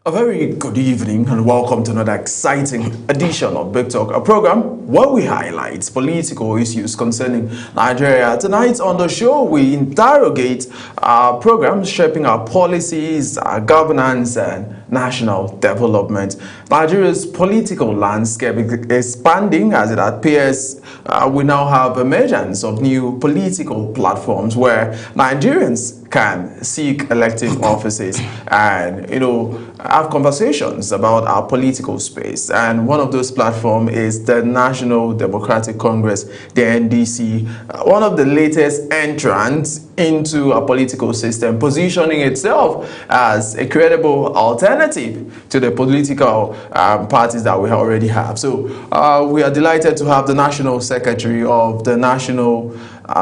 A very good evening and welcome to another exciting edition of Big Talk, a program where we highlight political issues concerning Nigeria. Tonight on the show, we interrogate our programs shaping our policies, our governance, and national development. Nigeria's political landscape is expanding as it appears we now have emergence of new political platforms where Nigerians can seek elective offices and, have conversations about our political space. And one of those platforms is the National Democratic Congress, the NDC, one of the latest entrants into a political system, positioning itself as a credible alternative to the political parties that we already have. So we are delighted to have the National Secretary of the National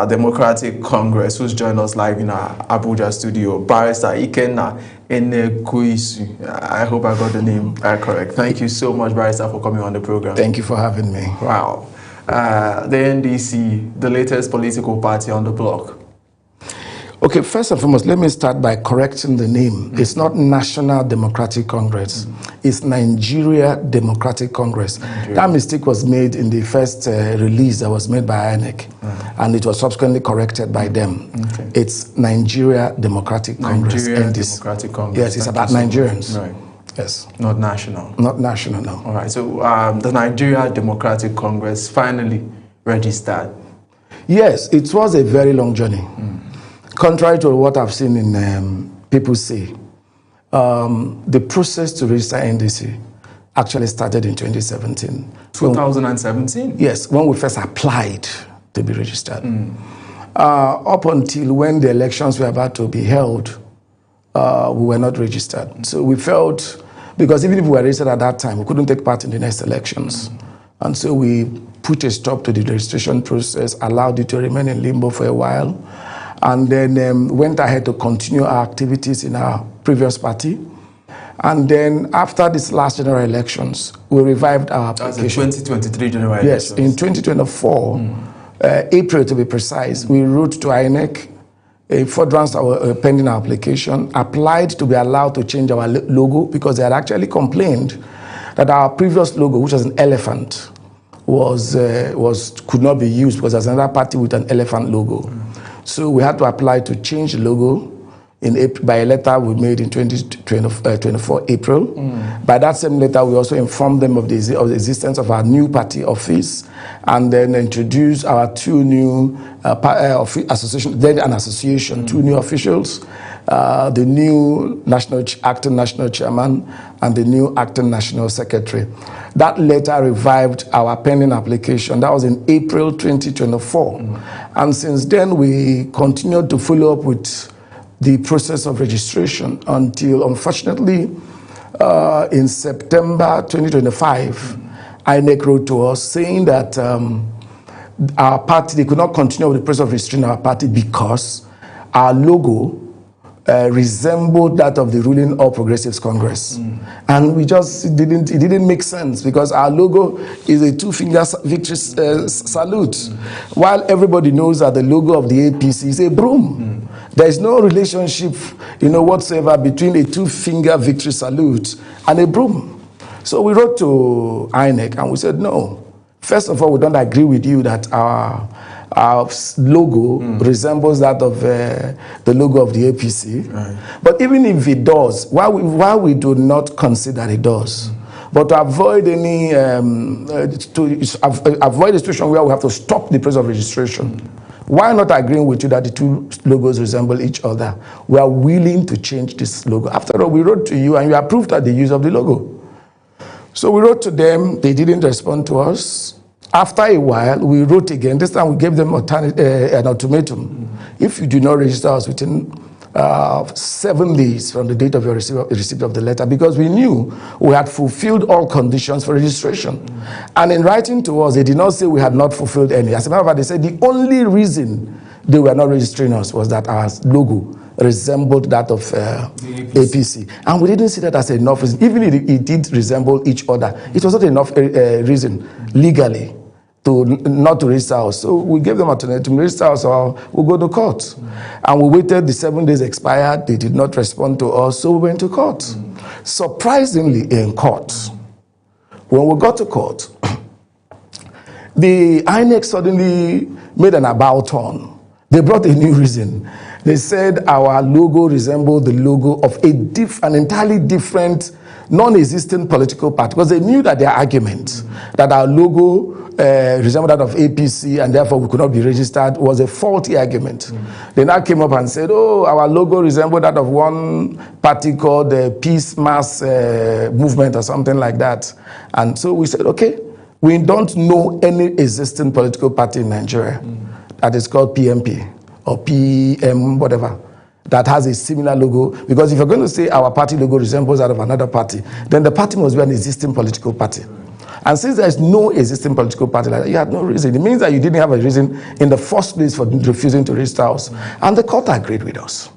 Democratic Congress, who's joined us live in our Abuja studio, Barrister Ikenna Enekuisu. I hope I got the name correct. Thank you so much, Barrister, for coming on the program. Thank you for having me. Wow. The NDC, the latest political party on the block. Okay, first and foremost, let me start by correcting the name. It's not National Democratic Congress. It's Nigeria Democratic Congress. That mistake was made in the first release that was made by INEC, and it was subsequently corrected by them. Okay. It's Nigeria Democratic Congress. Nigeria Democratic Congress. Yes, it's about Nigerians. Right. Yes. Not national. Not national, no. All right, so the Nigeria Democratic Congress finally registered. Yes, it was a very long journey. Contrary to what I've seen in people say, the process to register NDC actually started in 2017. 2017? Yes, when we first applied to be registered. Up until when the elections were about to be held, we were not registered. So we felt, because even if we were registered at that time, we couldn't take part in the next elections. And so we put a stop to the registration process, allowed it to remain in limbo for a while, and then went ahead to continue our activities in our previous party. And then after this last general elections, we revived our application. That's the 2023 general elections? Yes, in 2024, April to be precise, we wrote to INEC, furtherance pending our application, applied to be allowed to change our logo because they had actually complained that our previous logo, which was an elephant, could not be used because there's another party with an elephant logo. So we had to apply to change the logo in April, by a letter we made in 2024 April. By that same letter, we also informed them of the existence of our new party office, and then introduced our two new associations, then an association, two new officials, the new acting national chairman and the new acting national secretary. That letter revived our pending application. That was in April 2024. And since then, we continued to follow up with the process of registration until, unfortunately, in September 2025, INEC wrote to us saying that our party, they could not continue with the process of registering our party because our logo resembled that of the ruling All Progressives Congress. And it didn't make sense because our logo is a two-finger victory salute, while everybody knows that the logo of the APC is a broom. There is no relationship, whatsoever between a two-finger victory salute and a broom. So we wrote to INEC and we said, no, first of all, we don't agree with you that our logo resembles that of the logo of the APC. Right. But even if it does, why we do not consider it does, but to avoid any avoid a situation where we have to stop the process of registration, why not agreeing with you that the two logos resemble each other? We are willing to change this logo. After all, we wrote to you and you approved at the use of the logo. So we wrote to them, they didn't respond to us. After a while, we wrote again. This time we gave them an ultimatum. If you do not register us within 7 days from the date of your receipt of the letter, because we knew we had fulfilled all conditions for registration. And in writing to us, they did not say we had not fulfilled any. As a matter of fact, they said the only reason they were not registering us was that our logo resembled that of APC. And we didn't see that as enough reason. Even if it did resemble each other, it was not enough reason legally to not to register us. So we gave them alternative, register us or we'll go to court. And we waited, the 7 days expired, they did not respond to us, so we went to court. Surprisingly, in court, when we got to court, the INEC suddenly made an about turn. They brought a new reason. They said our logo resembled the logo of an entirely different, non-existent political party, because they knew that their argument that our logo resembled that of APC and therefore we could not be registered was a faulty argument. They now came up and said, oh, our logo resembled that of one party called the Peace Mass Movement or something like that. And so we said, okay, we don't know any existing political party in Nigeria that is called PMP or PM, whatever, that has a similar logo. Because if you're going to say our party logo resembles that of another party, then the party must be an existing political party. And since there's no existing political party like that, you had no reason. It means that you didn't have a reason in the first place for refusing to register us. And the court agreed with us.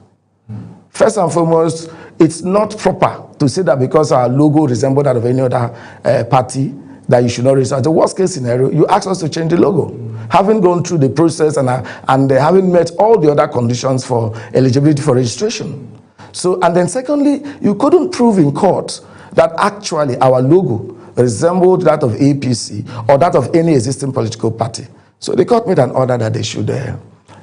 First and foremost, it's not proper to say that because our logo resembles that of any other party, that you should not register. The worst case scenario, you ask us to change the logo. Having gone through the process and having met all the other conditions for eligibility for registration. So, and then secondly, you couldn't prove in court that actually our logo resembled that of APC or that of any existing political party. So the court made an order that they should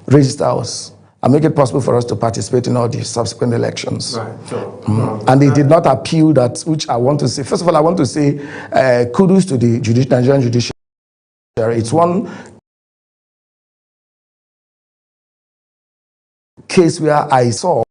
register us and make it possible for us to participate in all the subsequent elections. Right. So, and they did not appeal that, which I want to say. First of all, I want to say kudos to the Nigerian judiciary. It's one case where I saw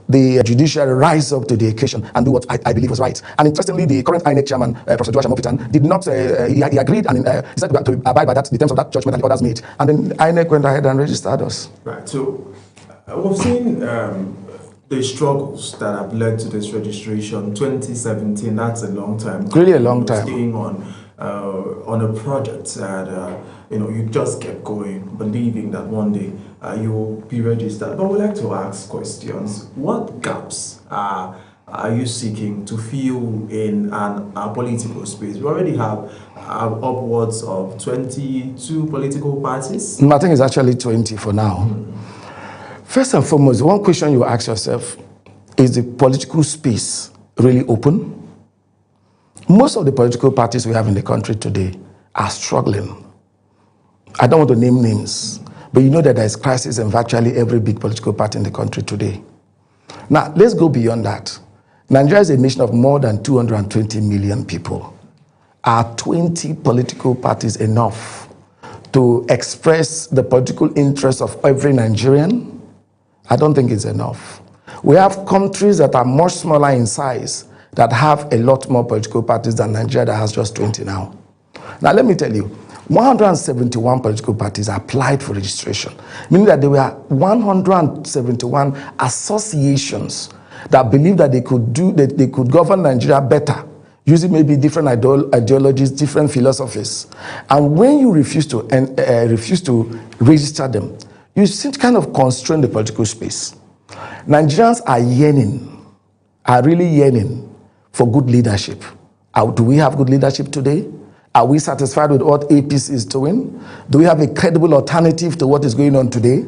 the judiciary rise up to the occasion and do what I believe was right. And interestingly, the current INEC chairman, Professor Joashua Mopitan, did not, he agreed and he said to abide by that, the terms of that judgment and the orders made. And then INEC went ahead and registered us. Right. So we've seen the struggles that have led to this registration. 2017, that's a long time. Really a long time. Staying on a project that, you just kept going, believing that one day you will be registered. But we'd like to ask questions. What gaps are you seeking to fill in a political space? We already have upwards of 22 political parties. I think it's actually 20 for now. First and foremost, one question you ask yourself, is the political space really open? Most of the political parties we have in the country today are struggling. I don't want to name names, but you know that there is crisis in virtually every big political party in the country today. Now, let's go beyond that. Nigeria is a nation of more than 220 million people. Are 20 political parties enough to express the political interests of every Nigerian? I don't think it's enough. We have countries that are much smaller in size that have a lot more political parties than Nigeria that has just 20 now. Now, let me tell you, 171 political parties applied for registration, meaning that there were 171 associations that believed that they could govern Nigeria better, using maybe different ideologies, different philosophies. And when you refuse to register them, you seem to kind of constrain the political space. Nigerians are really yearning for good leadership. Do we have good leadership today? Are we satisfied with what APC is doing? Do we have a credible alternative to what is going on today?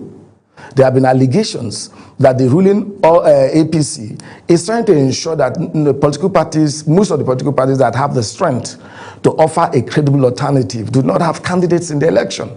There have been allegations that the ruling APC is trying to ensure that the political parties, most of the political parties that have the strength to offer a credible alternative, do not have candidates in the election.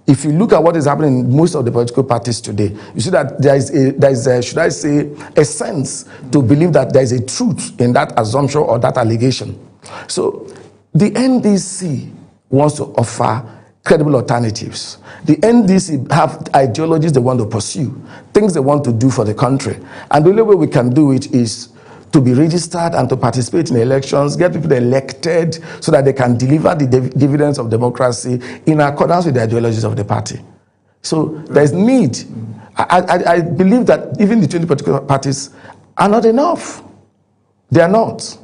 If you look at what is happening in most of the political parties today, you see that there is a, should I say, a sense to believe that there is a truth in that assumption or that allegation. So the NDC wants to offer credible alternatives. The NDC have ideologies they want to pursue, things they want to do for the country. And the only way we can do it is to be registered and to participate in elections, get people elected so that they can deliver the dividends of democracy in accordance with the ideologies of the party. So there's need. I believe that even the 20 political parties are not enough. They are not.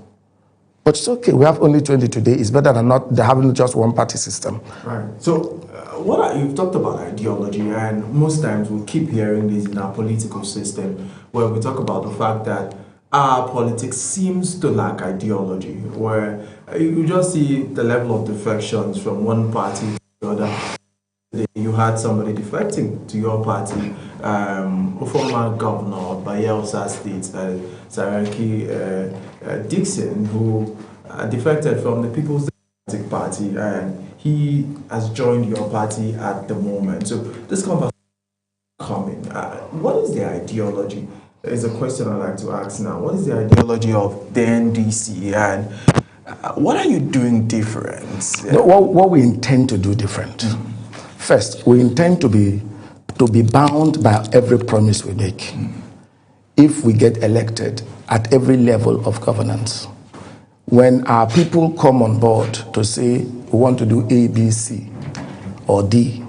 But it's okay, we have only 20 today. It's better than not having just one party system. Right. So, you've talked about ideology, and most times we keep hearing this in our political system, where we talk about the fact that our politics seems to lack ideology, where you just see the level of defections from one party to the other. You had somebody defecting to your party, former governor of Bayelsa State, Saraki Dixon, who defected from the People's Democratic Party, and he has joined your party at the moment. So this conversation is coming. What is the ideology? Is a question I'd like to ask now. What is the ideology of the NDC, and what are you doing different? What we intend to do different. First, we intend to be bound by every promise we make. If we get elected at every level of governance, when our people come on board to say we want to do A, B, C, or D,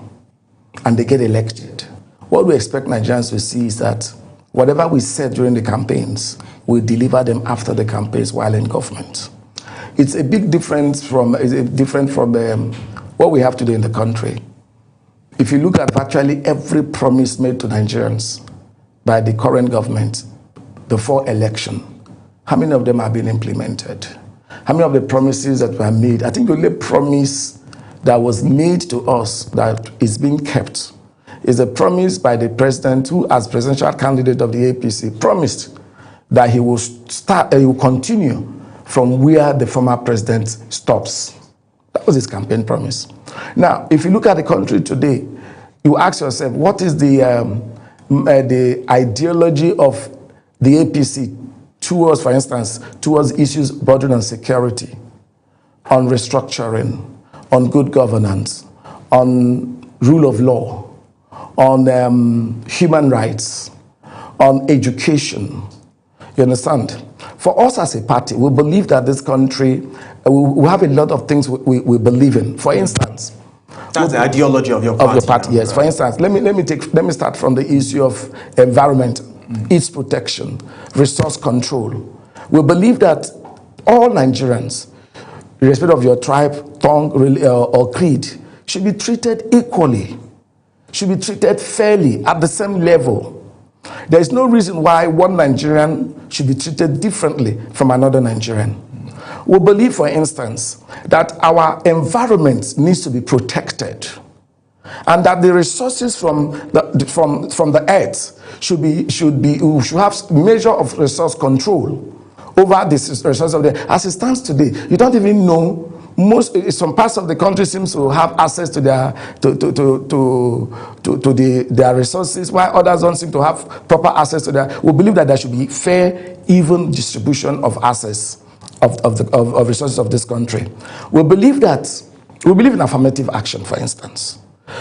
and they get elected, what we expect Nigerians to see is that whatever we said during the campaigns, we deliver them after the campaigns while in government. It's a big difference from what we have today in the country. If you look at virtually every promise made to Nigerians by the current government before election, how many of them have been implemented? How many of the promises that were made? I think the only promise that was made to us that is being kept is a promise by the president, who, as presidential candidate of the APC, promised that he will continue from where the former president stops. That was his campaign promise. Now, if you look at the country today, you ask yourself, what is the ideology of the APC towards, for instance, towards issues bordering on security, on restructuring, on good governance, on rule of law, on human rights, on education? You understand? For us as a party, we believe that this country, we have a lot of things we believe in. For instance, that's the ideology of your party. Yes. Right. For instance, let me start from the issue of environment, its protection, resource control. We believe that all Nigerians, irrespective of your tribe, tongue, or creed, should be treated equally, should be treated fairly at the same level. There is no reason why one Nigerian should be treated differently from another Nigerian. We believe, for instance, that our environment needs to be protected, and that the resources from the earth should have measure of resource control over this resource of the earth. As it stands today, you don't even know. Some parts of the country seems to have access to their their resources, while others don't seem to have proper access to their. We believe that there should be fair, even distribution of access of resources of this country. We believe in affirmative action, for instance.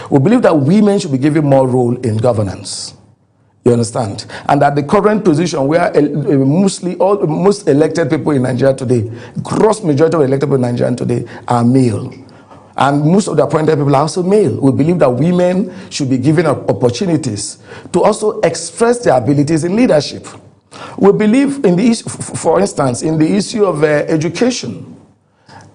We believe that women should be given more role in governance. You understand? And that the current position where most elected people in Nigeria today, gross majority of elected people in Nigeria today are male. And most of the appointed people are also male. We believe that women should be given opportunities to also express their abilities in leadership. We believe in the issue, for instance, in the issue of education.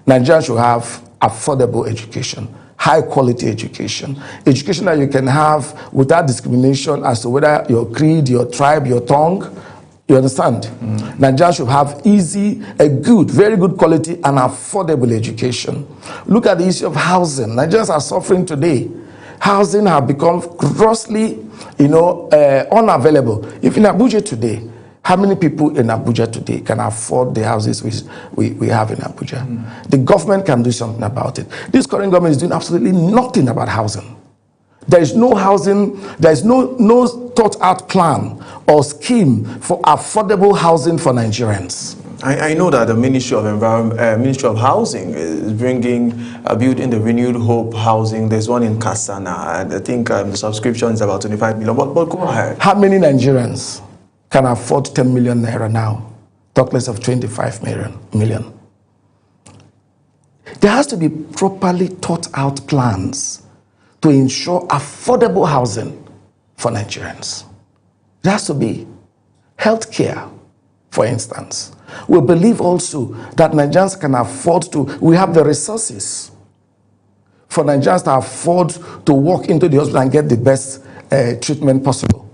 Nigeria should have affordable education, high quality education that you can have without discrimination as to whether your creed, your tribe, your tongue. You understand? Nigeria should have very good quality and affordable education. Look at the issue of housing. Nigerians are suffering today. Housing have become grossly, unavailable. If in Abuja today, how many people in Abuja today can afford the houses we have in Abuja? The government can do something about it. This current government is doing absolutely nothing about housing. There is no housing, there is no thought out plan or scheme for affordable housing for Nigerians. I know that the Ministry of Housing is building the Renewed Hope housing. There's one in Kasana, and I think the subscription is about 25 million. But go ahead. How many Nigerians can afford 10 million naira now? Talk less of 25 million. There has to be properly thought out plans to ensure affordable housing for Nigerians. There has to be healthcare, for instance. We believe also that Nigerians can afford we have the resources for Nigerians to afford to walk into the hospital and get the best treatment possible.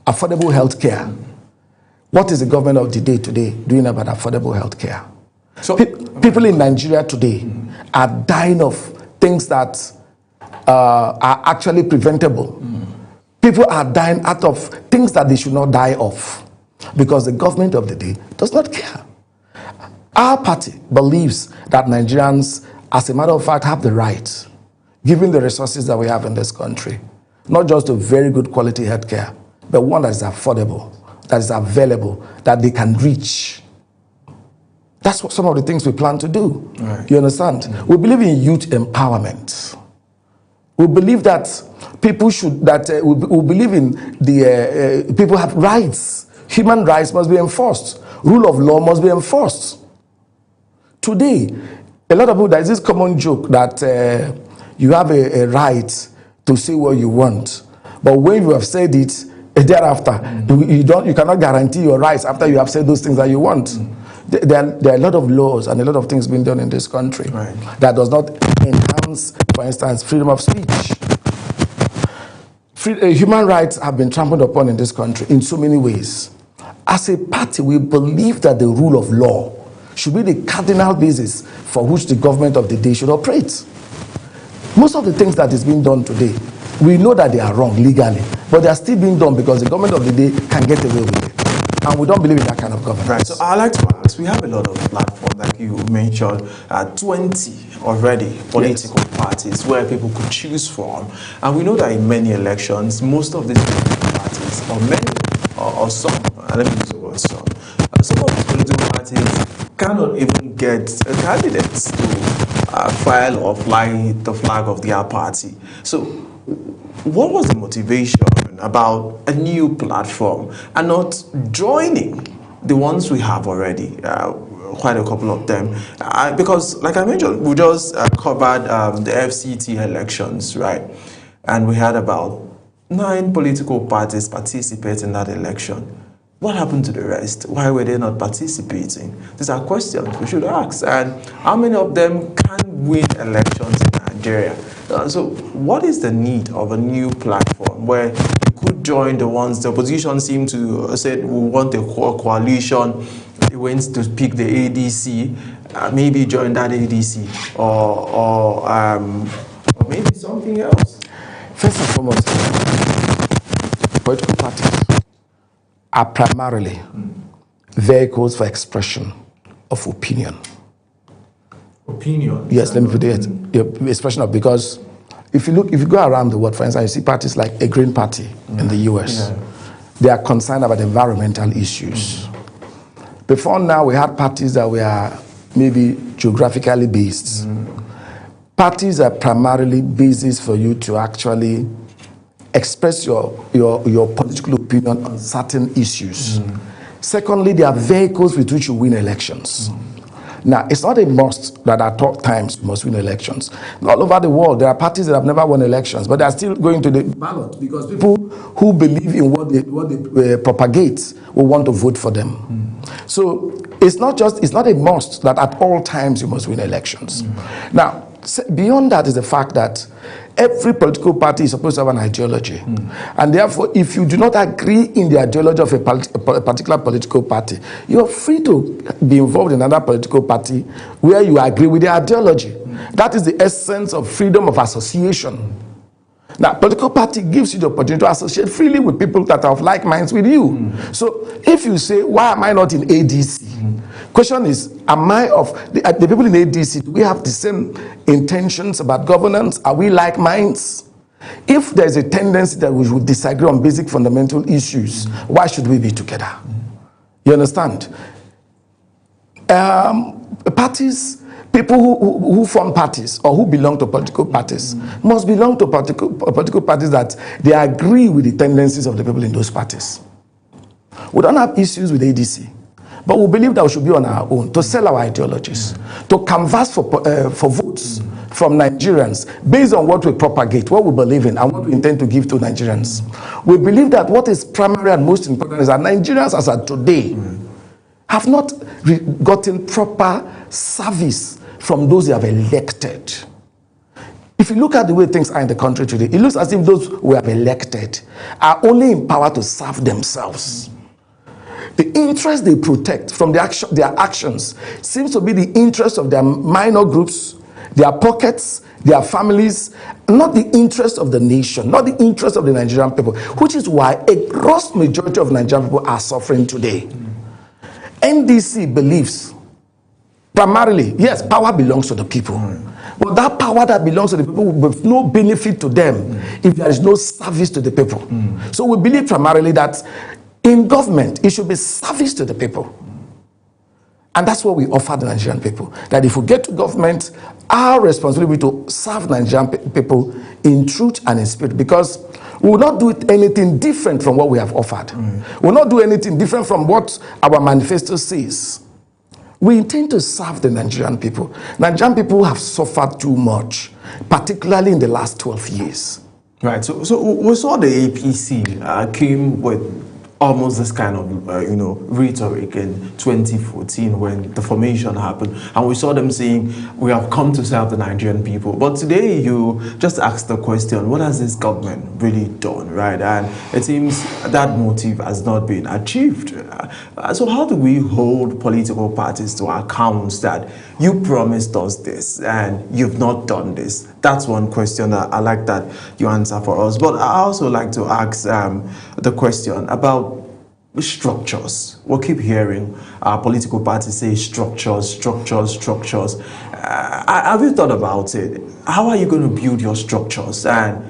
Affordable healthcare. What is the government of the day today doing about affordable healthcare? So people in Nigeria today are dying of things that are actually preventable. People are dying out of things that they should not die of because the government of the day does not care. Our party believes that Nigerians, as a matter of fact, have the right, given the resources that we have in this country, not just a very good quality healthcare, but one that is affordable, that is available, that they can reach. That's what some of the things we plan to do. Right. You understand? We believe in youth empowerment. We believe that people should, we believe in the, people have rights. Human rights must be enforced. Rule of law must be enforced. Today, a lot of people, there is this common joke that you have a right to say what you want. But when you have said it, thereafter, you cannot guarantee your rights after you have said those things that you want. There are a lot of laws and a lot of things being done in this country that does not enhance, for instance, freedom of speech. Human rights have been trampled upon in this country in so many ways. As a party, we believe that the rule of law should be the cardinal basis for which the government of the day should operate. Most of the things that is being done today, we know that they are wrong legally, but they are still being done because the government of the day can get away with it. And we don't believe in that kind of governance. Right. So I'd like to ask, we have a lot of platforms, like you mentioned, 20 already political parties where people could choose from. And we know that in many elections, most of these political parties, or many, or some, let me use the word some of these political parties cannot even get candidates to file or fly the flag of their party. So what was the motivation about a new platform and not joining the ones we have already? Quite a couple of them. Because, like I mentioned, we just covered the FCT elections, right? And we had about 9 political parties participate in that election. What happened to the rest? Why were they not participating? These are questions we should ask. And how many of them can win elections in Nigeria? So what is the need of a new platform where you could join the ones the opposition seemed to say we want a coalition? They went to pick the ADC, maybe join that ADC or maybe something else. First and foremost, political parties are primarily vehicles for expression of opinion. Opinion? Yes, let me put it. Expression of, because if you go around the world, for instance, you see parties like a Green Party in the US. They are concerned about environmental issues. Before now, we had parties that were maybe geographically based. Parties are primarily bases for you to actually express your political opinion on certain issues. Secondly, they are vehicles with which you win elections. Now, it's not a must that at all times you must win elections. All over the world, there are parties that have never won elections, but they are still going to the ballot because people who believe in what they propagate will want to vote for them. So it's not a must that at all times you must win elections. Now, beyond that is the fact that every political party is supposed to have an ideology. And therefore, if you do not agree in the ideology of a particular political party, you are free to be involved in another political party where you agree with the ideology. That is the essence of freedom of association. Now, political party gives you the opportunity to associate freely with people that are of like minds with you. So if you say, why am I not in ADC? Question is, am I of the people in ADC, do we have the same intentions about governance? Are we like minds? If there's a tendency that we would disagree on basic fundamental issues, why should we be together? You understand? Parties, people who form parties or who belong to political parties must belong to political parties that they agree with the tendencies of the people in those parties. We don't have issues with ADC. But we believe that we should be on our own to sell our ideologies, to canvass for votes from Nigerians based on what we propagate, what we believe in, and what we intend to give to Nigerians. We believe that what is primary and most important is that Nigerians as of today have not gotten proper service from those they have elected. If you look at the way things are in the country today, it looks as if those who have elected are only empowered to serve themselves. The interest they protect from their actions seems to be the interest of their minor groups, their pockets, their families, not the interest of the nation, not the interest of the Nigerian people, which is why a gross majority of Nigerian people are suffering today. NDC believes primarily, yes, power belongs to the people. But that power that belongs to the people will be no benefit to them if there is no service to the people. So we believe primarily that in government, it should be service to the people. And that's what we offer the Nigerian people. That if we get to government, our responsibility will be to serve Nigerian people in truth and in spirit, because we will not do anything different from what we have offered. We will not do anything different from what our manifesto says. We intend to serve the Nigerian people. Nigerian people have suffered too much, particularly in the last 12 years. Right. So we saw the APC came with almost this kind of, rhetoric in 2014 when the formation happened. And we saw them saying, we have come to serve the Nigerian people. But today you just asked the question, what has this government really done, right? And it seems that motive has not been achieved. So how do we hold political parties to account that you promised us this and you've not done this? That's one question that I like that you answer for us. But I also like to ask the question about structures. We'll keep hearing political parties say structures. Have you thought about it? How are you going to build your structures? And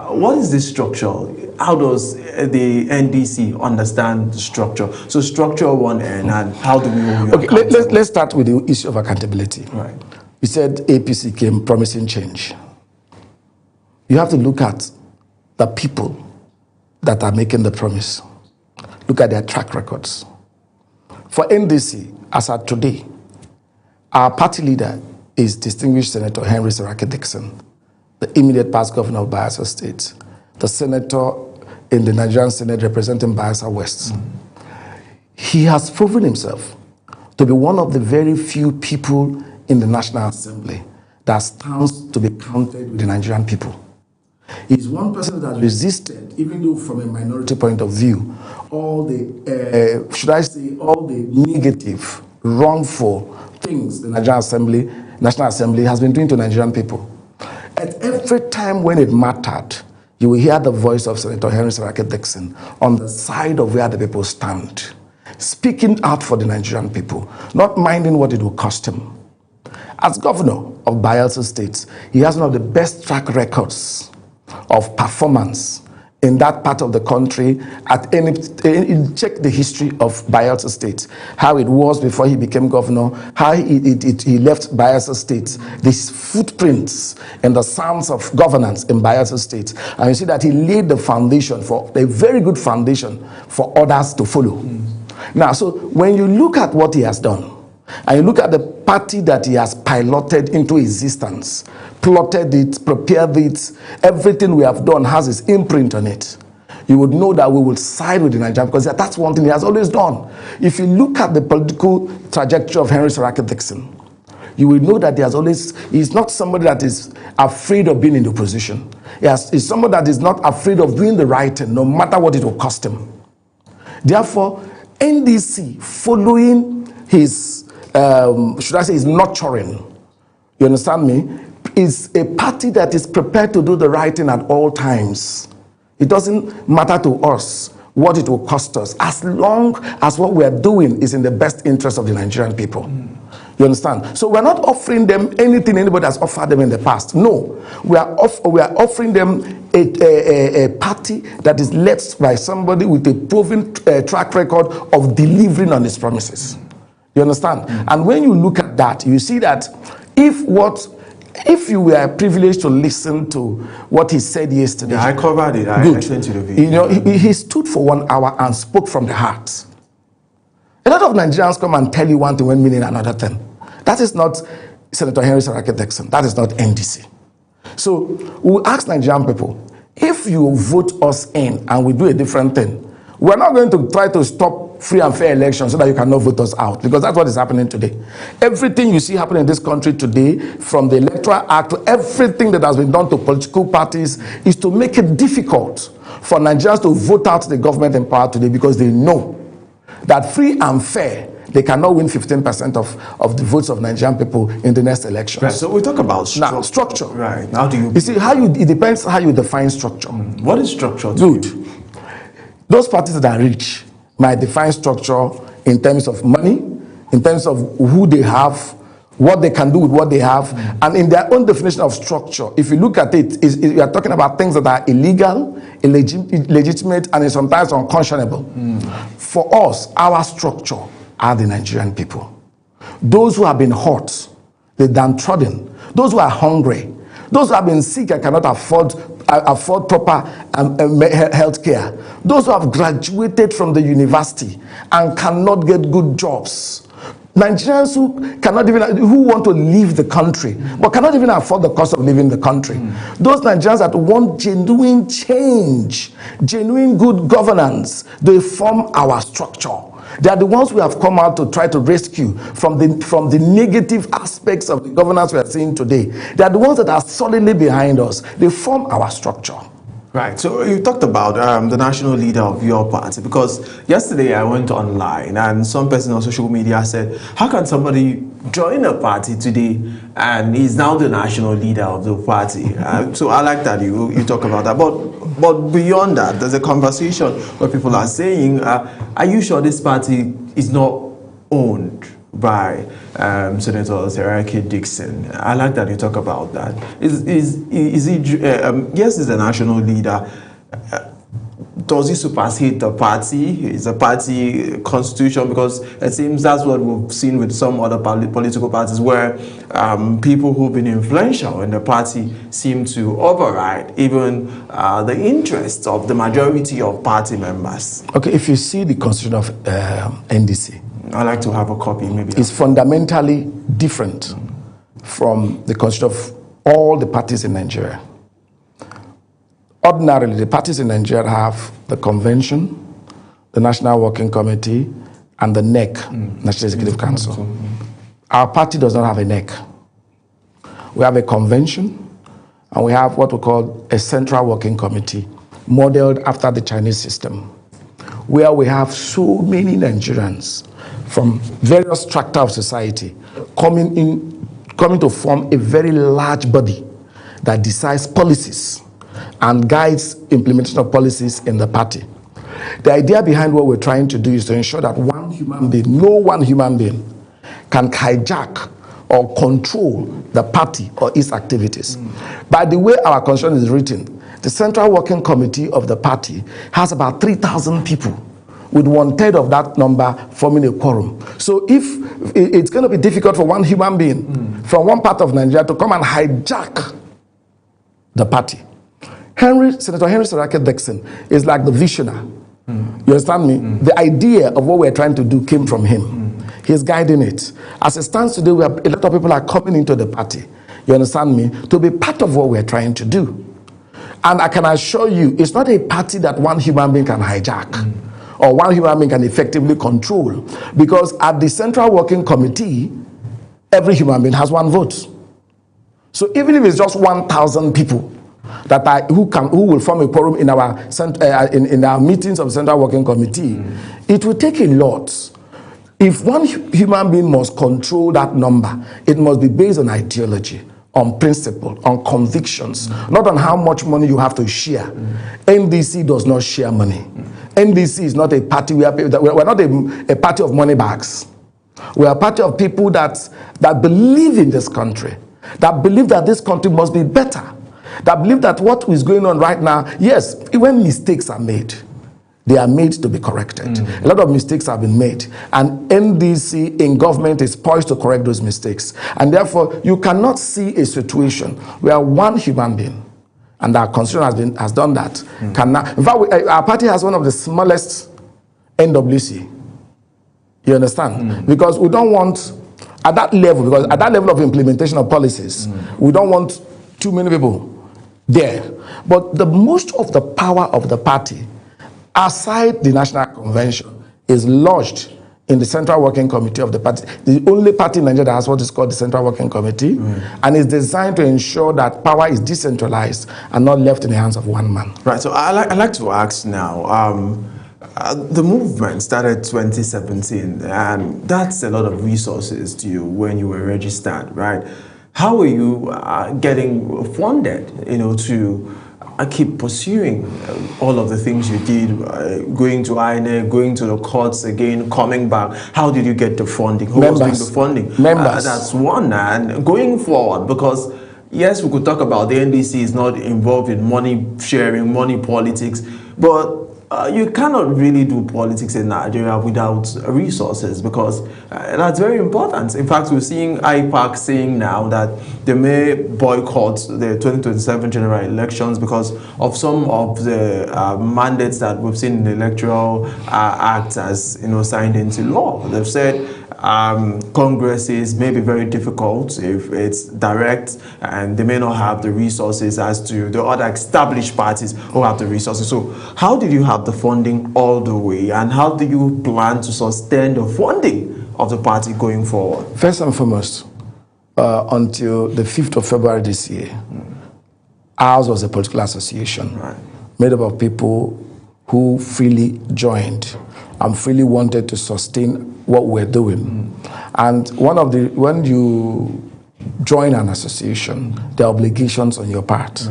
what is this structure? How does the NDC understand the structure? So structure one end, and how do we hold you accountable? Let's start with the issue of accountability. Right. You said APC came promising change. You have to look at the people that are making the promise. Look at their track records. For NDC, as at today, our party leader is distinguished Senator Henry Seraki Dixon, the immediate past governor of Bayelsa State, the senator in the Nigerian Senate representing Bayelsa West. He has proven himself to be one of the very few people in the National Assembly that stands to be counted with the Nigerian people. He's one person that resisted, even though from a minority point of view, all the, all the negative, wrongful things the National Assembly has been doing to Nigerian people. At every time when it mattered, you will hear the voice of Senator Henry Seraki Dixon on the side of where the people stand, speaking out for the Nigerian people, not minding what it will cost him. As governor of Bayelsa State, he has one of the best track records of performance in that part of the country. Check the history of Bayelsa State, how it was before he became governor, how he left Bayelsa State, these footprints and the sounds of governance in Bayelsa State. And you see that he laid the foundation, for a very good foundation for others to follow. Now, so when you look at what he has done, and you look at the party that he has piloted into existence, plotted it, prepared it, everything we have done has his imprint on it, you would know that we will side with the Nigerian, because that's one thing he has always done. If you look at the political trajectory of Henry Seraki Dixon, you will know that he's not somebody that is afraid of being in the opposition. He's somebody that is not afraid of doing the right thing, no matter what it will cost him. Therefore, NDC, following his his nurturing, you understand me, is a party that is prepared to do the right thing at all times. It doesn't matter to us what it will cost us, as long as what we are doing is in the best interest of the Nigerian people. You understand? So we're not offering them anything anybody has offered them in the past. No, we are offering them a party that is led by somebody with a proven track record of delivering on his promises. You understand? And when you look at that, you see that if you were privileged to listen to what he said yesterday. Yeah, I covered it. I sent you the video. You know, he stood for 1 hour and spoke from the heart. A lot of Nigerians come and tell you one thing when meaning another thing. That is not Senator Henry Seraki Dixon. That is not NDC. So we'll ask Nigerian people, if you vote us in and we do a different thing, we're not going to try to stop free and fair elections so that you cannot vote us out, because that's what is happening today. Everything you see happening in this country today, from the Electoral Act to everything that has been done to political parties, is to make it difficult for Nigerians to vote out the government in power today, because they know that free and fair they cannot win 15% of the votes of Nigerian people in the next elections. Right, so we talk about now structure. Right. How do you? You see, it depends how you define structure. What is structure? Good. Those parties that are rich might define structure in terms of money, in terms of who they have, what they can do with what they have, and in their own definition of structure. If you look at it, you are talking about things that are illegal, illegitimate, and sometimes unconscionable. For us, our structure are the Nigerian people. Those who have been hurt, the downtrodden, those who are hungry, those who have been sick and cannot afford proper health care, those who have graduated from the university and cannot get good jobs, Nigerians who want to leave the country but cannot even afford the cost of leaving the country. Those Nigerians that want genuine change, genuine good governance, they form our structure. They are the ones we have come out to try to rescue from the negative aspects of the governance we are seeing today. They are the ones that are solidly behind us. They form our structure. Right. So you talked about the national leader of your party, because yesterday I went online and some person on social media said, how can somebody join a party today and he's now the national leader of the party? So I like that you talk about that. But beyond that, there's a conversation where people are saying, are you sure this party is not owned by Senator Seriake Dickson? I like that you talk about that. Is he? Yes, he's a national leader. Does he supersede the party? Is the party constitution? Because it seems that's what we've seen with some other political parties, where people who've been influential in the party seem to override even the interests of the majority of party members. Okay, if you see the constitution of NDC, I'd like to have a copy, maybe. It's fundamentally different from the constitution of all the parties in Nigeria. Ordinarily, the parties in Nigeria have the convention, the National Working Committee, and the NEC, National Executive Council. Our party does not have a NEC. We have a convention, and we have what we call a Central Working Committee, modeled after the Chinese system, where we have so many Nigerians from various strata of society coming to form a very large body that decides policies and guides implementation of policies in the party. The idea behind what we're trying to do is to ensure that no one human being can hijack or control the party or its activities. By the way our constitution is written, the Central Working Committee of the party has about 3,000 people, with 1/3 of that number forming a quorum. So if it's going to be difficult for one human being from one part of Nigeria to come and hijack the party. Senator Henry Seriake Dickson is like the visionary. You understand me? The idea of what we're trying to do came from him. He's guiding it. As it stands today, a lot of people are coming into the party, you understand me, to be part of what we're trying to do. And I can assure you, it's not a party that one human being can hijack or one human being can effectively control. Because at the Central Working Committee, every human being has one vote. So even if it's just 1,000 people who will form a quorum in our meetings of the Central Working Committee, it will take a lot. If one human being must control that number, it must be based on ideology, on principle, on convictions, not on how much money you have to share. NDC does not share money. NDC is not a party. We're not a party of money bags. We are a party of people that believe in this country, that believe that this country must be better, that believe that what is going on right now, yes, when mistakes are made, they are made to be corrected. A lot of mistakes have been made, and NDC in government is poised to correct those mistakes. And therefore, you cannot see a situation where one human being, and our constitution has done that, cannot. In fact, our party has one of the smallest NWC. You understand? Because we don't want, at that level of implementation of policies, we don't want too many people there. But the most of the power of the party, aside the National Convention, is lodged in the Central Working Committee of the party. The only party in Nigeria that has what is called the Central Working Committee, and is designed to ensure that power is decentralized and not left in the hands of one man. Right, so I'd like to ask now, The movement started 2017, and that's a lot of resources to you when you were registered, right? How are you getting funded, to keep pursuing all of the things you did, going to INEC, going to the courts again, coming back? How did you get the funding? Who was doing the funding? Members. That's one. And going forward, because yes, we could talk about the NDC is not involved in money sharing, money politics, but you cannot really do politics in Nigeria without resources, because that's very important. In fact, we're seeing IPAC saying now that they may boycott the 2027 general elections because of some of the mandates that we've seen in the Electoral Act as signed into law. They've said congresses may be very difficult if it's direct, and they may not have the resources as to the other established parties who have the resources. So how did you have the funding all the way, and how do you plan to sustain the funding of the party going forward? First and foremost, until the 5th of February this year, ours was a political association made up of people who freely joined and freely wanted to sustain what we're doing. And when you join an association, there are obligations on your part.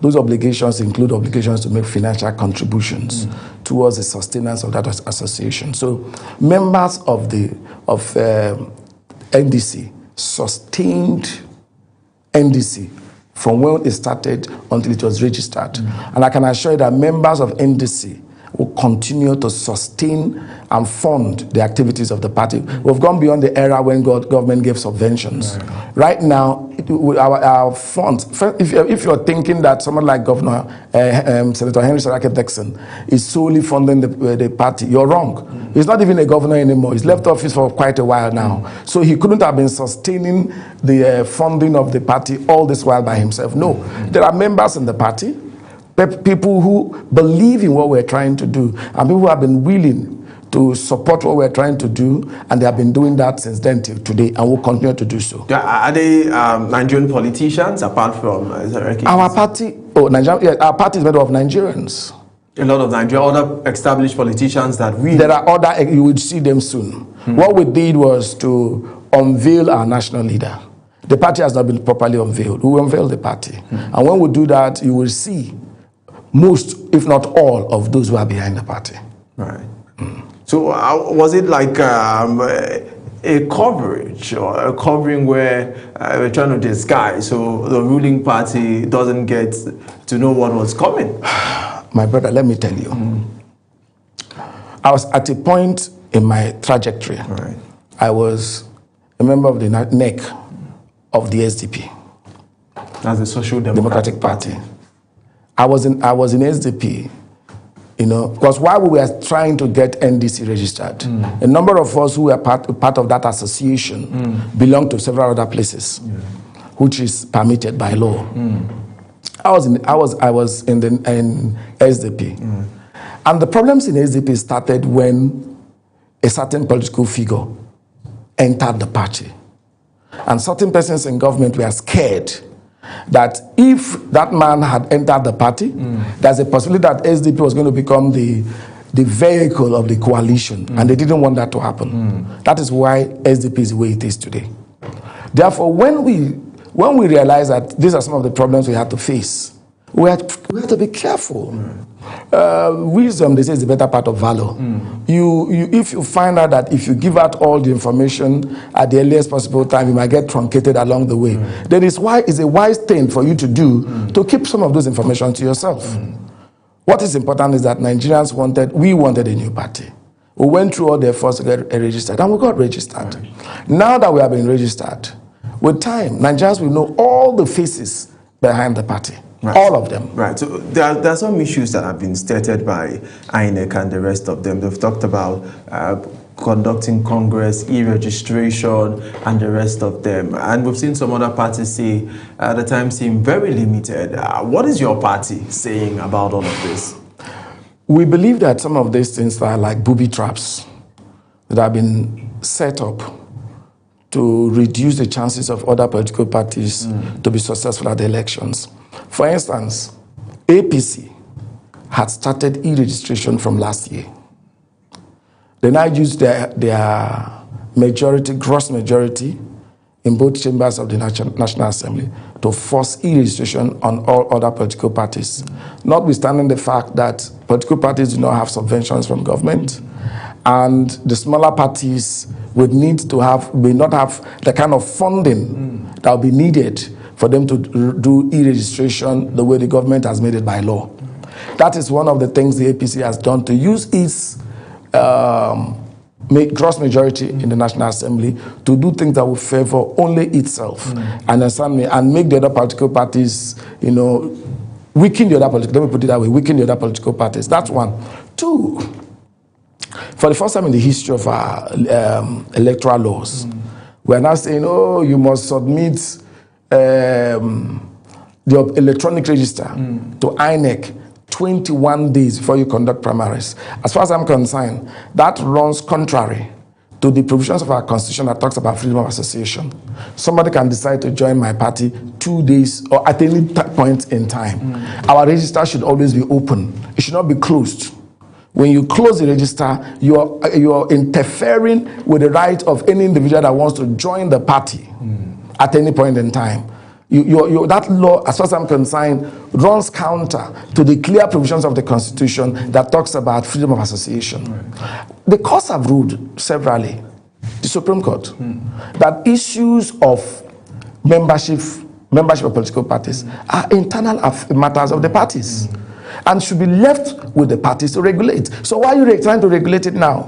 Those obligations include obligations to make financial contributions towards the sustenance of that association. So members of NDC sustained NDC from when it started until it was registered. And I can assure you that members of NDC will continue to sustain and fund the activities of the party. We've gone beyond the era when government gave subventions. Right now, our funds, if you're thinking that someone like Senator Henry Saraki Dixon is solely funding the party, you're wrong. He's not even a governor anymore. He's left office for quite a while now. So he couldn't have been sustaining the funding of the party all this while by himself. No, there are members in the party, people who believe in what we're trying to do, and people who have been willing to support what we're trying to do, and they have been doing that since then till today, and will continue to do so. Are they Nigerian politicians apart from Saraki? Our party, our party is made up of Nigerians. A lot of other established politicians that we... There are other, you will see them soon. What we did was to unveil our national leader. The party has not been properly unveiled. We will unveil the party. And when we do that, you will see most, if not all, of those who are behind the party. Right. So was it like a coverage or a covering where we're trying to disguise so the ruling party doesn't get to know what was coming? My brother, let me tell you. I was at a point in my trajectory. Right. I was a member of the NEC of the SDP. That's the Social Democratic Party. I was in SDP, because while we were trying to get NDC registered, a number of us who were part of that association belonged to several other places, which is permitted by law. I was in SDP, and the problems in SDP started when a certain political figure entered the party, and certain persons in government were scared that if that man had entered the party, there's a possibility that SDP was going to become the vehicle of the coalition, and they didn't want that to happen. That is why SDP is the way it is today. Therefore, when we realize that these are some of the problems we have to face, we have to be careful. Wisdom, they say, is the better part of valor. If you find out that if you give out all the information at the earliest possible time, you might get truncated along the way. Then it's a wise thing for you to do to keep some of those information to yourself. What is important is that Nigerians we wanted a new party. We went through all the efforts to get registered, and we got registered. Now that we have been registered, with time, Nigerians will know all the faces behind the party. Right. All of them. Right. So there are some issues that have been stated by INEC and the rest of them. They've talked about conducting Congress, e-registration, and the rest of them. And we've seen some other parties say the time seem very limited. What is your party saying about all of this? We believe that some of these things are like booby traps that have been set up to reduce the chances of other political parties to be successful at the elections. For instance, APC had started e-registration from last year. They now use their majority, gross majority, in both chambers of the National Assembly to force e-registration on all other political parties, notwithstanding the fact that political parties do not have subventions from government, and the smaller parties may not have the kind of funding that will be needed for them to do e-registration the way the government has made it by law. That is one of the things the APC has done to use its gross majority in the National Assembly to do things that will favor only itself, and make the other political parties, weaken the other political, let me put it that way, weaken the other political parties. That's one. Two, for the first time in the history of our electoral laws, we are now saying, oh, you must submit the electronic register to INEC 21 days before you conduct primaries. As far as I'm concerned, that runs contrary to the provisions of our constitution that talks about freedom of association. Somebody can decide to join my party 2 days or at any point in time. Our register should always be open. It should not be closed. When you close the register, you are interfering with the right of any individual that wants to join the party at any point in time. That law, as far as I'm concerned, runs counter to the clear provisions of the Constitution that talks about freedom of association. The courts have ruled severally, the Supreme Court, that issues of membership of political parties are internal matters of the parties and should be left with the parties to regulate. So why are you trying to regulate it now?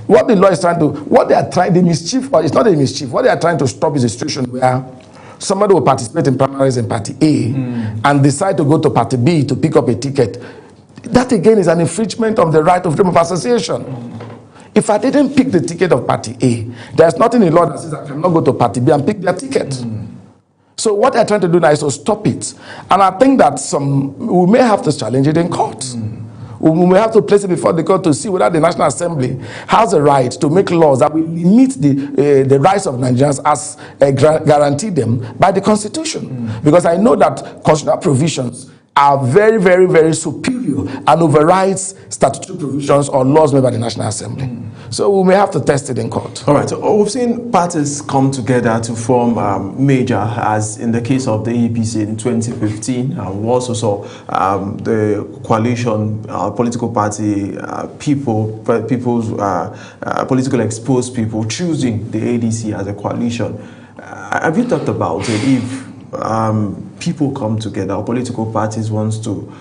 What the law is trying to, the mischief, or it's not a mischief, what they are trying to stop is a situation where somebody will participate in primaries in Party A and decide to go to Party B to pick up a ticket. That again is an infringement of the right of freedom of association. If I didn't pick the ticket of Party A, there's nothing in law that says I cannot go to Party B and pick their ticket. So what they're trying to do now is to stop it. And I think that we may have to challenge it in court. We may have to place it before the court to see whether the National Assembly has a right to make laws that will limit the rights of Nigerians as guaranteed them by the Constitution. Because I know that constitutional provisions are very, very, very superior and overrides statutory provisions or laws made by the National Assembly. So we may have to test it in court. All right. So we've seen parties come together to form major, as in the case of the APC in 2015. We also saw the coalition, political party, people's political exposed people choosing the ADC as a coalition. Have you talked about it? If people come together, or political parties wants to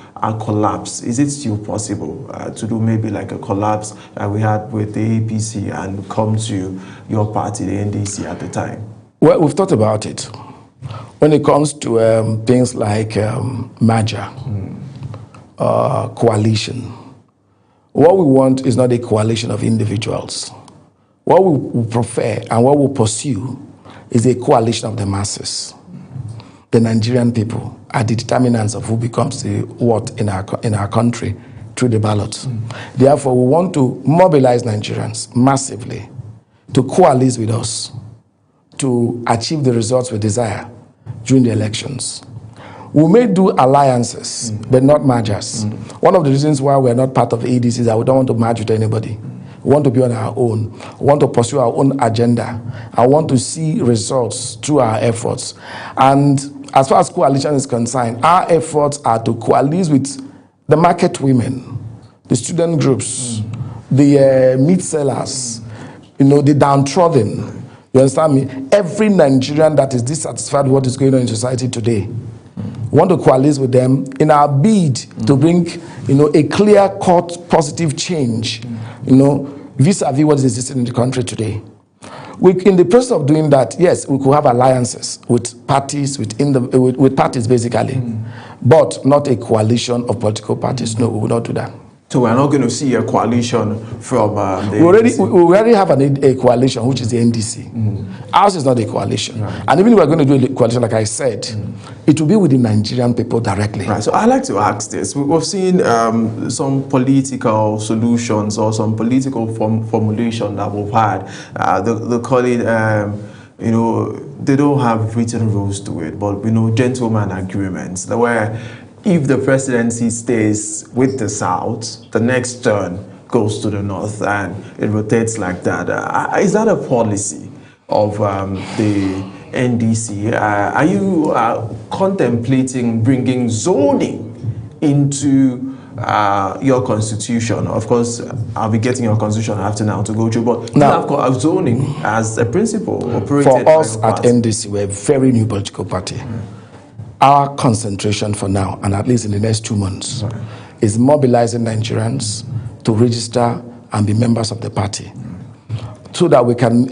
collapse, is it still possible to do maybe like a collapse that we had with the APC and come to your party, the NDC, at the time? Well, we've thought about it. When it comes to things like merger, coalition, what we want is not a coalition of individuals. What we prefer and what we pursue is a coalition of the masses. The Nigerian people are the determinants of who becomes the what in our country through the ballot. Therefore, we want to mobilize Nigerians massively to coalesce with us to achieve the results we desire during the elections. We may do alliances, but not mergers. One of the reasons why we're not part of the ADC is that we don't want to merge with anybody. We want to be on our own. We want to pursue our own agenda. I want to see results through our efforts. And as far as coalition is concerned, our efforts are to coalesce with the market women, the student groups, the meat sellers, the downtrodden. You understand me? Every Nigerian that is dissatisfied with what is going on in society today. We want to coalesce with them in our bid to bring, a clear-cut positive change, vis-a-vis what is existing in the country today. In the process of doing that, yes, we could have alliances with parties, with parties basically, but not a coalition of political parties. No, we will not do that. So we're not going to see a coalition from the we already have a coalition, which is the NDC. Ours is not a coalition. Right. And even if we're going to do a coalition, like I said, it will be with the Nigerian people directly. Right. So I'd like to ask this. We've seen some political solutions or some political formulation that we've had. They call it, they don't have written rules to it, but gentleman agreements. Where if the presidency stays with the South, the next turn, goes to the north and it rotates like that. Is that a policy of the NDC? Are you contemplating bringing zoning into your constitution? Of course, I'll be getting your constitution after now to go through, but now, you have zoning as a principle operated for us at NDC. We're a very new political party. Our concentration for now, and at least in the next 2 months, is mobilizing Nigerians to register and be members of the party, so that we can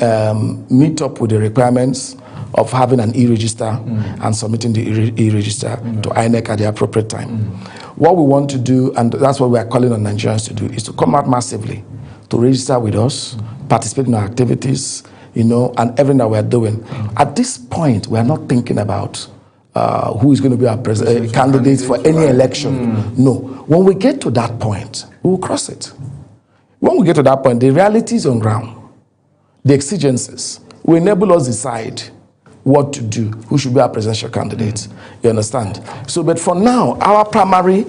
meet up with the requirements of having an e-register and submitting the e-register to INEC at the appropriate time. What we want to do, and that's what we are calling on Nigerians to do, is to come out massively to register with us, participate in our activities, and everything that we are doing. At this point, we are not thinking about who is going to be our candidate for any election. No. When we get to that point, we will cross it. When we get to that point, the realities on ground, the exigencies, will enable us decide what to do, who should be our presidential candidates. You understand? So, but for now, our primary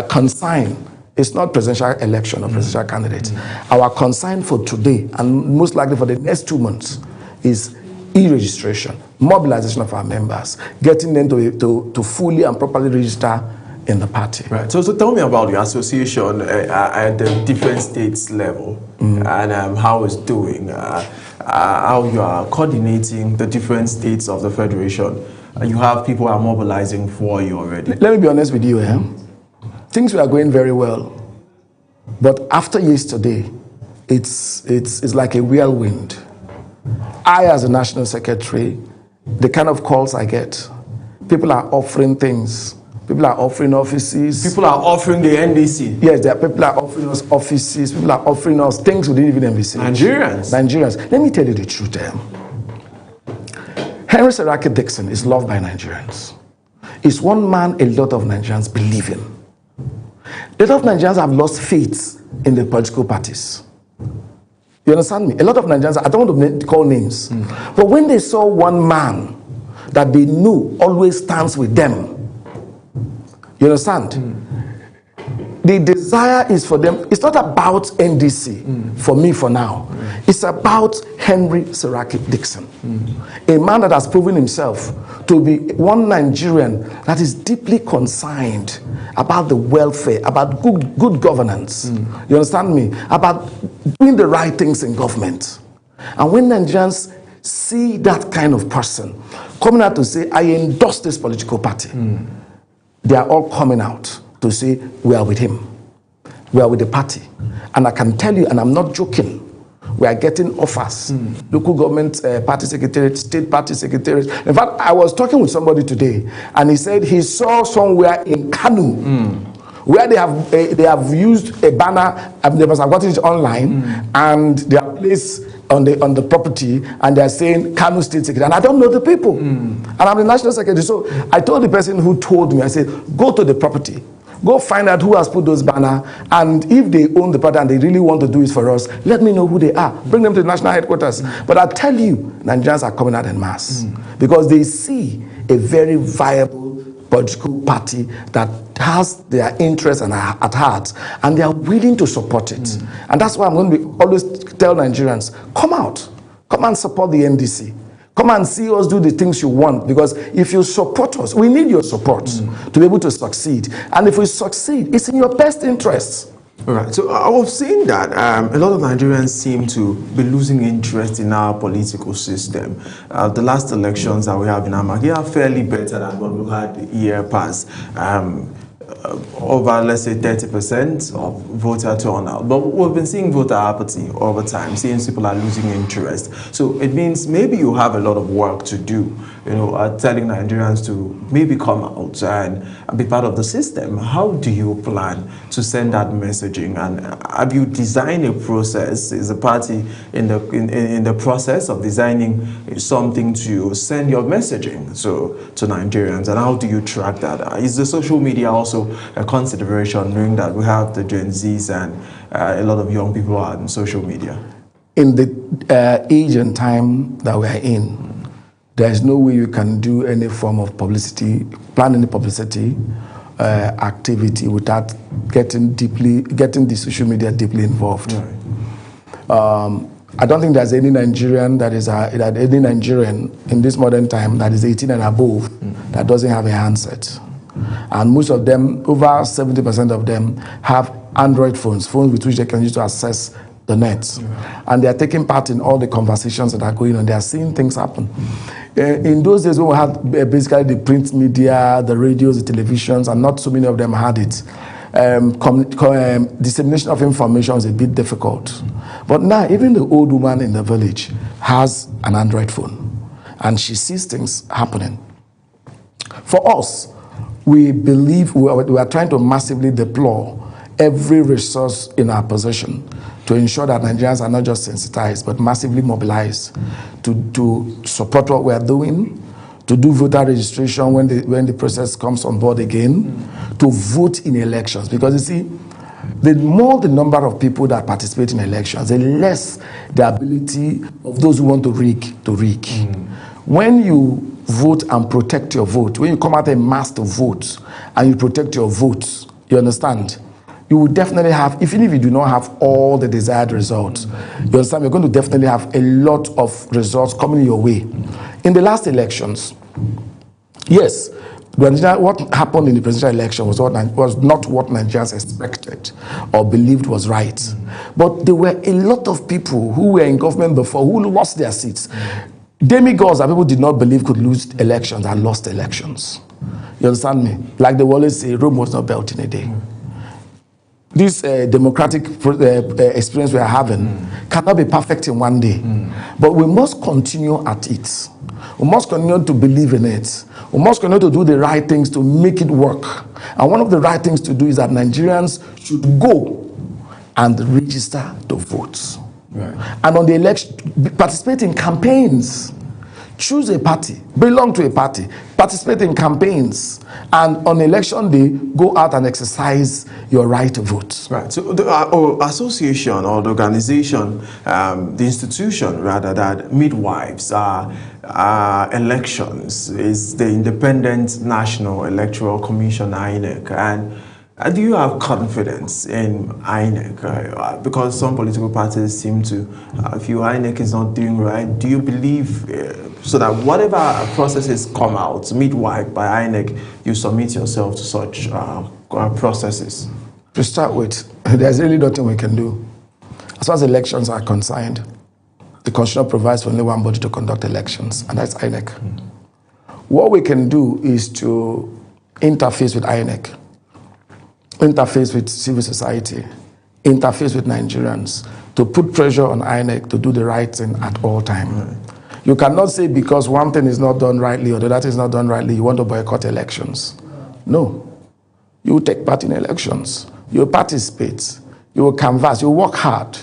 concern is not presidential election or presidential candidates. Our concern for today, and most likely for the next 2 months, is e-registration, mobilization of our members, getting them to fully and properly register in the party. Right. So tell me about your association at the different states level and how it's doing, how you are coordinating the different states of the federation. You have people who are mobilizing for you already. Let me be honest with you. Things were going very well, but after yesterday, it's like a whirlwind. I, as a national secretary, the kind of calls I get, people are offering things. People are offering offices. People are offering the NDC. Yes, people are offering us offices. People are offering us things we didn't even envisage. Nigerians. Let me tell you the truth. Henry Seraki Dixon is loved by Nigerians. He's one man a lot of Nigerians believe in. A lot of Nigerians have lost faith in the political parties. You understand me? A lot of Nigerians, I don't want to call names, but when they saw one man that they knew always stands with them, you understand? The desire is for them. It's not about NDC for me for now. It's about Henry Seraki Dixon, a man that has proven himself to be one Nigerian that is deeply concerned about the welfare, about good governance. You understand me? About doing the right things in government. And when Nigerians see that kind of person coming out to say, I endorse this political party, they are all coming out to say, we are with him. We are with the party. And I can tell you, and I'm not joking, we are getting offers. Local government party secretariat, state party secretariat. In fact, I was talking with somebody today, and he said he saw somewhere in Kano, where they have used a banner, they must have gotten it online, and they are placed on the property, and they are saying Kano State Secretary, and I don't know the people. And I'm the National Secretary, so I told the person who told me, I said, go to the property, go find out who has put those banners, and if they own the property and they really want to do it for us, let me know who they are. Bring them to the national headquarters. But I tell you, Nigerians are coming out en masse because they see a very viable political party that has their interests at heart, and they are willing to support it. And that's why I'm going to always tell Nigerians, come out, come and support the NDC. Come and see us do the things you want, because if you support us, we need your support to be able to succeed. And if we succeed, it's in your best interests. All right. So I was saying that a lot of Nigerians seem to be losing interest in our political system. The last elections that we have in Amagi are fairly better than what we had year past. Over, let's say, 30% of voter turnout. But we've been seeing voter apathy over time, seeing people are losing interest. So it means maybe you have a lot of work to do, telling Nigerians to maybe come out and be part of the system. How do you plan to send that messaging? And have you designed a process? Is the party in the process of designing something to send your messaging to Nigerians? And how do you track that? Is the social media also a consideration, knowing that we have the Gen Zs and a lot of young people are on social media? In the age and time that we are in, there is no way you can do any form of publicity, plan any publicity, activity without getting the social media deeply involved. Right. I don't think there's any Nigerian any Nigerian in this modern time that is 18 and above that doesn't have a handset. And most of them, over 70% of them, have Android phones with which they can use to access the net. And they are taking part in all the conversations that are going on. They are seeing things happen. In those days when we had basically the print media, the radios, the televisions, and not so many of them had it, dissemination of information is a bit difficult. But now, even the old woman in the village has an Android phone, and she sees things happening. For us, we believe we are trying to massively deploy every resource in our possession to ensure that Nigerians are not just sensitized, but massively mobilized to support what we are doing, to do voter registration when the process comes on board again, to vote in elections. Because you see, the more the number of people that participate in elections, the less the ability of those who want to rig. When you vote and protect your vote, when you come out en masse to vote and you protect your votes, you understand? You will definitely have, even if you do not have all the desired results, you understand, you're going to definitely have a lot of results coming your way. In the last elections, yes, what happened in the presidential election was not what Nigerians expected or believed was right. But there were a lot of people who were in government before who lost their seats. Demigods that people did not believe could lose elections and lost elections. You understand me? Like they always say, Rome was not built in a day. This democratic experience we are having cannot be perfect in one day. But we must continue at it. We must continue to believe in it. We must continue to do the right things to make it work. And one of the right things to do is that Nigerians should go and register to vote. Right. And on the election, participate in campaigns. Choose a party, belong to a party, participate in campaigns, and on election day, go out and exercise your right to vote. Right. So the association or the organization, the institution rather, that midwives elections is the Independent National Electoral Commission, INEC. And do you have confidence in INEC? Because some political parties seem to feel INEC is not doing right. Do you believe so that whatever processes come out, midwife by INEC, you submit yourself to such processes? To start with, there's really nothing we can do. As far as elections are concerned, the Constitution provides for only one body to conduct elections, and that's INEC. What we can do is to interface with INEC, interface with civil society, interface with Nigerians, to put pressure on INEC to do the right thing at all times. You cannot say because one thing is not done rightly or the other thing is not done rightly, you want to boycott elections. No. You will take part in elections. You will participate. You will canvass. You will work hard.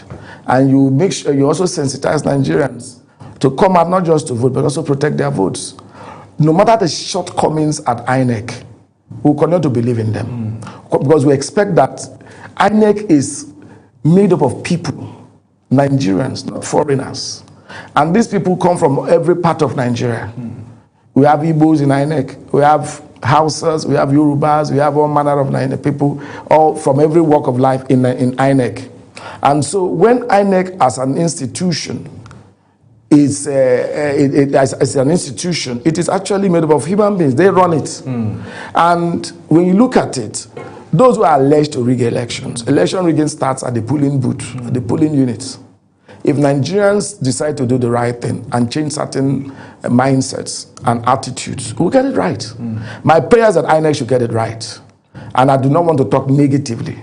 And you make sure you also sensitize Nigerians to come out not just to vote, but also protect their votes. No matter the shortcomings at INEC, we will continue to believe in them. Because we expect that INEC is made up of people, Nigerians, not foreigners. And these people come from every part of Nigeria. We have Igbos in INEC, we have Hausas, we have Yorubas, we have all manner of INEC people, all from every walk of life in INEC. And so when INEC as an institution is as an institution, it is actually made up of human beings. They run it. And when you look at it, those who are alleged to rig elections, election rigging starts at the polling booth, at the polling units. If Nigerians decide to do the right thing and change certain mindsets and attitudes, we'll get it right. My prayer is that INEC should get it right. And I do not want to talk negatively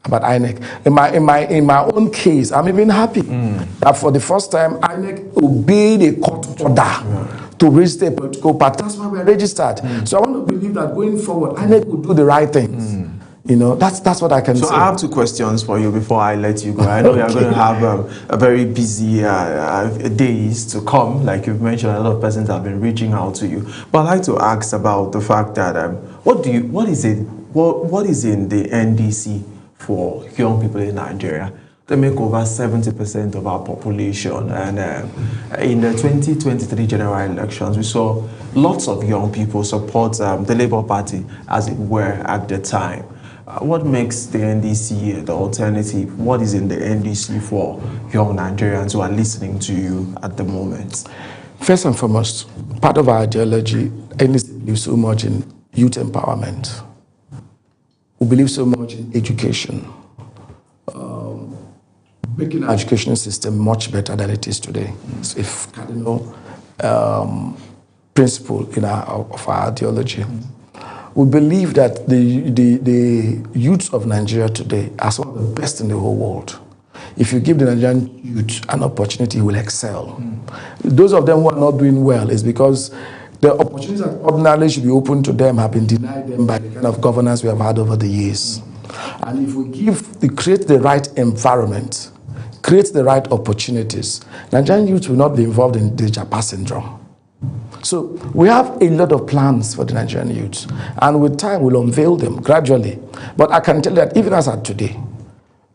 about INEC. In my own case, I'm even happy that for the first time, INEC obeyed a court order to register a political party. That's why we're registered. So I want to believe that going forward, INEC will do the right things. You know, that's what I can say. So I have two questions for you before I let you go. I know you're going to have a very busy days to come. Like you've mentioned, a lot of persons have been reaching out to you. But I'd like to ask about the fact that what is in the NDC for young people in Nigeria? They make over 70% of our population. And in the 2023 general elections, we saw lots of young people support the Labour Party, as it were, at the time. What makes the NDC the alternative? What is in the NDC for young Nigerians who are listening to you at the moment? First and foremost, part of our ideology, NDC believes so much in youth empowerment. We believe so much in education, making our education system much better than it is today. It's a cardinal principle of our ideology. We believe that the youth of Nigeria today are some of the best in the whole world. If you give the Nigerian youth an opportunity, he will excel. Those of them who are not doing well is because the opportunities that ordinarily should be open to them have been denied them by the kind of governance we have had over the years. And if we create the right environment, create the right opportunities, Nigerian youth will not be involved in the Japa syndrome. So we have a lot of plans for the Nigerian youth, and with time we'll unveil them gradually. But I can tell you that even as at today,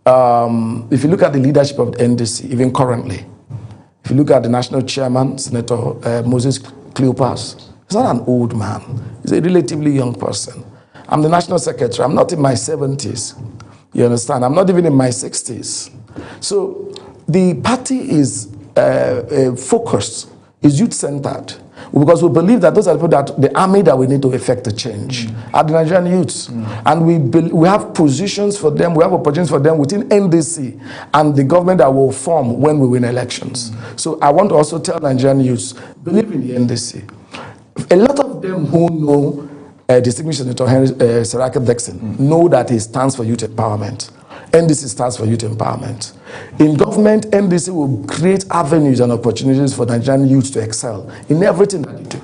if you look at the leadership of the NDC, even currently, if you look at the national chairman, Senator Moses Cleopas, he's not an old man. He's a relatively young person. I'm the national secretary. I'm not in my 70s. You understand? I'm not even in my 60s. So the party is focused, is youth-centered, because we believe that those are the people that the army that we need to effect the change are the Nigerian youths. And we have positions for them, we have opportunities for them within NDC and the government that will form when we win elections. So I want to also tell Nigerian youths, believe in the NDC. A lot of them who know distinguished Senator Henry Seraki Dixon know that he stands for youth empowerment. NDC stands for youth empowerment. In government, NDC will create avenues and opportunities for Nigerian youth to excel in everything that they do.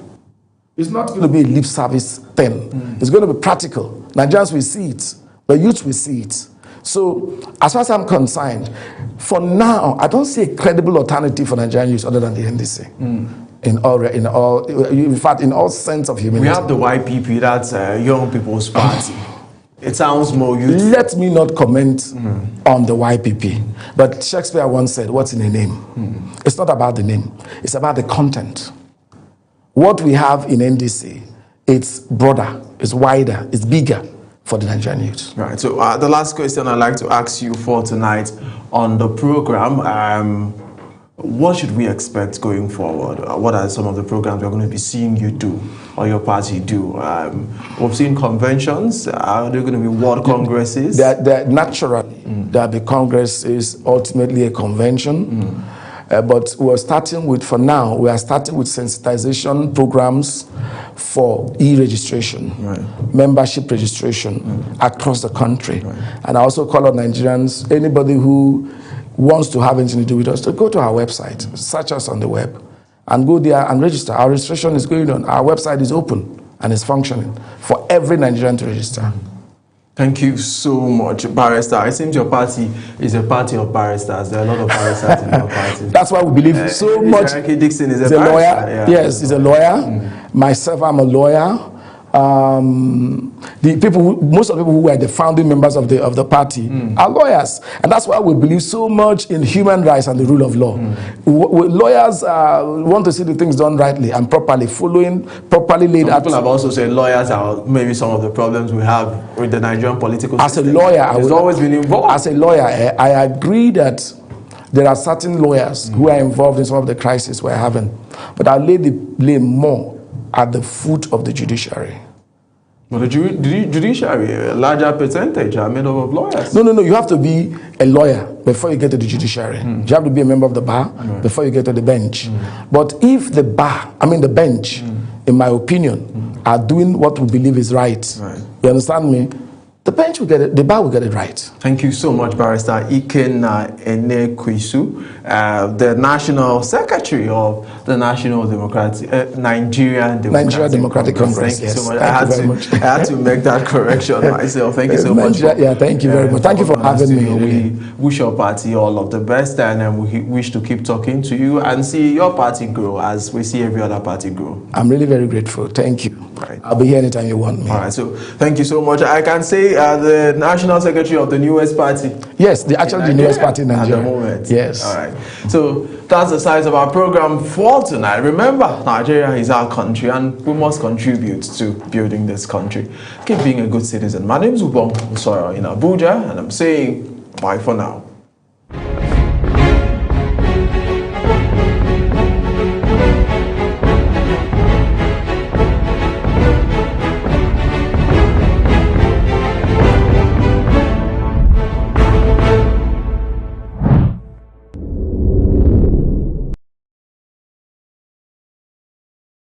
It's not going to be a lip service thing. It's going to be practical. Nigerians will see it. The youth will see it. So, as far as I'm concerned, for now, I don't see a credible alternative for Nigerian youth other than the NDC. In fact, in all sense of humanity. We have the YPP, that's Young People's Party. It sounds more youthful. Let me not comment on the YPP. But Shakespeare once said, what's in a name? It's not about the name. It's about the content. What we have in NDC, it's broader, it's wider, it's bigger for the Nigerian youth. Right. So the last question I'd like to ask you for tonight on the program, what should we expect going forward? What are some of the programs we're going to be seeing you do or your party do? We've seen conventions. Are there going to be world congresses? Naturally, there'll be congresses, ultimately a convention. But we're starting with, for now, we are starting with sensitization programs for e-registration, membership registration across the country. And I also call on Nigerians, anybody who wants to have anything to do with us, to go to our website, search us on the web, and go there and register. Our registration is going on. Our website is open and is functioning for every Nigerian to register. Thank you so much, Barrister. It seems your party is a party of barristers. There are a lot of barristers in your party. That's why we believe so much. Seraki Dixon is a lawyer. Yeah. Yes, he's a lawyer. Myself, I'm a lawyer. Most of the people who were the founding members of the party are lawyers, and that's why we believe so much in human rights and the rule of law. Lawyers want to see the things done rightly and properly, following properly laid out. People have also said lawyers are maybe some of the problems we have with the Nigerian political system. As a lawyer, I've always been involved. As a lawyer, I agree that there are certain lawyers who are involved in some of the crises we're having, but I lay the blame more at the foot of the judiciary. Well, the judiciary, a larger percentage are made up of lawyers. No. You have to be a lawyer before you get to the judiciary. You have to be a member of the bar before you get to the bench. But if the bench, in my opinion, are doing what we believe is right, you understand me? The bench will get it, the bar will get it right. Thank you so much, Barrister Ikenna Enekwisu, the National Secretary of the Nigerian Democratic Congress. Thank you so much. I had to make that correction myself. Thank you so much. Thank you very much. Thank you for having me. We wish your party all of the best, and we wish to keep talking to you and see your party grow as we see every other party grow. I'm really very grateful. Thank you. Right. I'll be here anytime you want me. All right. So thank you so much. I can say say the national secretary of the newest party. Yes, actually the newest party in Nigeria. At the moment. Yes. All right. So that's the size of our program for tonight. Remember, Nigeria is our country and we must contribute to building this country. Keep being a good citizen. My name is Ubong Soyo in Abuja and I'm saying bye for now.